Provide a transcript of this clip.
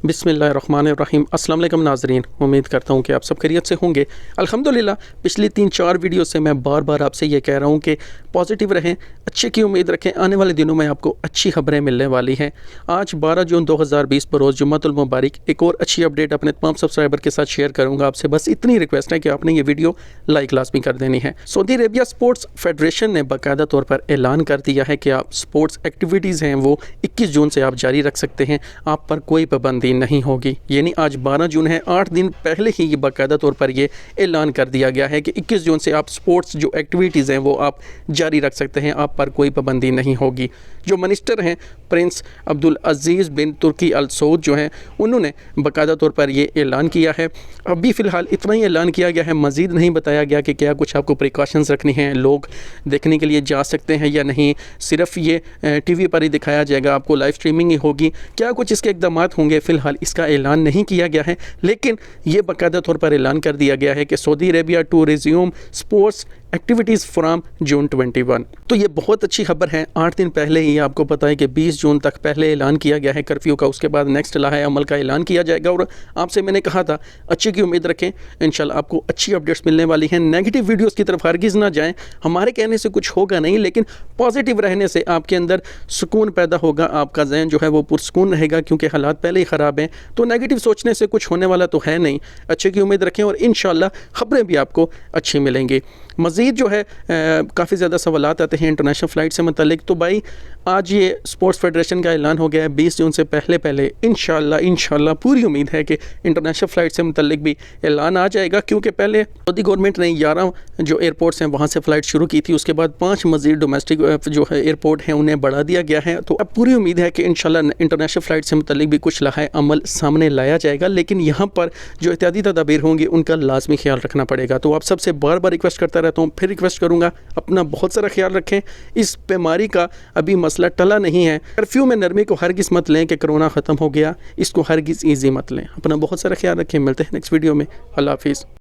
बिस्मिल्लाहिर्रहमानिर्रहीम। अस्सलाम वालेकुम नाज़रीन, उम्मीद करता हूँ कि आप सब खैरियत से होंगे। अल्हम्दुलिल्लाह पिछली 3-4 वीडियो से मैं बार बार आपसे ये कह रहा हूँ कि पॉजिटिव रहें, अच्छे की उम्मीद रखें। आने वाले दिनों में आपको अच्छी खबरें मिलने वाली हैं। आज 12 जून 2020 बरोज़ जुम्मतुल मुबारक एक और अच्छी अपडेट अपने तमाम सब्सक्राइबर के साथ शेयर करूँगा। आपसे बस इतनी रिक्वेस्ट है कि आपने ये वीडियो लाइक लाजमी कर देनी है। सऊदी अरेबिया स्पोर्ट्स फेडरेशन ने बाकायदा तौर पर ऐलान कर दिया है कि आप स्पोर्ट्स एक्टिविटीज़ हैं वो 21 जून से आप जारी रख सकते हैं, आप पर कोई पाबंदी नहीं होगी। यानी आज 12 जून है, 8 दिन पहले ही ये बाकायदा तौर पर ये ऐलान कर दिया गया है कि 21 जून से आप स्पोर्ट्स जो एक्टिविटीज़ हैं वो आप जारी रख सकते हैं, आप पर कोई पाबंदी नहीं होगी। जो मिनिस्टर हैं प्रिंस अब्दुल अजीज़ बिन तुर्की अल सऊद जो हैं, उन्होंने बाकायदा तौर पर ये ऐलान किया है। अभी फ़िलहाल इतना ही ऐलान किया गया है, मज़ीद नहीं बताया गया कि क्या कुछ आपको प्रिकॉशंस रखनी हैं, लोग देखने के लिए जा सकते हैं या नहीं, सिर्फ ये टीवी पर ही दिखाया जाएगा, आपको लाइव स्ट्रीमिंग ही होगी, क्या कुछ इसके इक़दाम होंगे। फ़िलहाल इसका ऐलान नहीं किया गया है, लेकिन ये बाकायदा तौर पर ऐलान कर दिया गया है कि Saudi Arabia to resume sports activities from June 21। तो ये बहुत अच्छी खबर है। 8 दिन पहले ही आपको पता है कि 20 जून तक पहले ऐलान किया गया है कर्फ्यू का, उसके बाद नेक्स्ट लाहे अमल का ऐलान किया जाएगा। और आपसे मैंने कहा था अच्छे की उम्मीद रखें, इंशाल्लाह आपको अच्छी अपडेट्स मिलने वाली हैं। नेगेटिव वीडियोज़ की तरफ हरगिज़ ना जाएँ, हमारे कहने से कुछ होगा नहीं, लेकिन पॉजिटिव रहने से आपके अंदर सुकून पैदा होगा, आपका जहन जो है वो पुरसुकून रहेगा, क्योंकि हालात पहले ही ख़राब हैं। तो नेगेटिव सोचने से कुछ होने वाला तो है नहीं, अच्छे की उम्मीद रखें और इंशाल्लाह खबरें भी आपको अच्छी मिलेंगी। मज़ीद जो है काफ़ी ज़्यादा सवालात आते हैं इंटरनेशनल फ़्लाइट से मुतल्लिक। तो भाई आज ये स्पोर्ट्स फेडरेशन का ऐलान हो गया है 20 जून से पहले इंशाल्लाह पूरी उम्मीद है कि इंटरनेशनल फ़्लाइट से मुतल्लिक भी ऐलान आ जाएगा, क्योंकि पहले सऊदी गवर्नमेंट ने 11 जो एयरपोर्ट्स हैं वहाँ से फ़्लाइट शुरू की थी, उसके बाद 5 मज़ीद डोमेस्टिक जो है एयरपोर्ट हैं उन्हें बढ़ा दिया गया है। तो अब पूरी उम्मीद है कि इंशाल्लाह इंटरनेशनल फ़्लाइट से मुतल्लिक भी कुछ लाहे अमल सामने लाया जाएगा, लेकिन यहाँ पर जो एहतियाती तदाबीर होंगी उनका लाजमी ख्याल रखना पड़ेगा। तो आप सबसे बार बार रिक्वेस्ट करता रहता हूँ, फिर रिक्वेस्ट करूँगा, अपना बहुत सारा ख्याल रखें। इस बीमारी का अभी मसला टला नहीं है। कर्फ्यू में नरमी को हरगिज़ मत लें कि कोरोना ख़त्म हो गया, इसको हरगिज़ ईजी मत लें। अपना बहुत सारा ख्याल रखें। मिलते हैं नेक्स्ट वीडियो में। अल्लाह हाफिज़।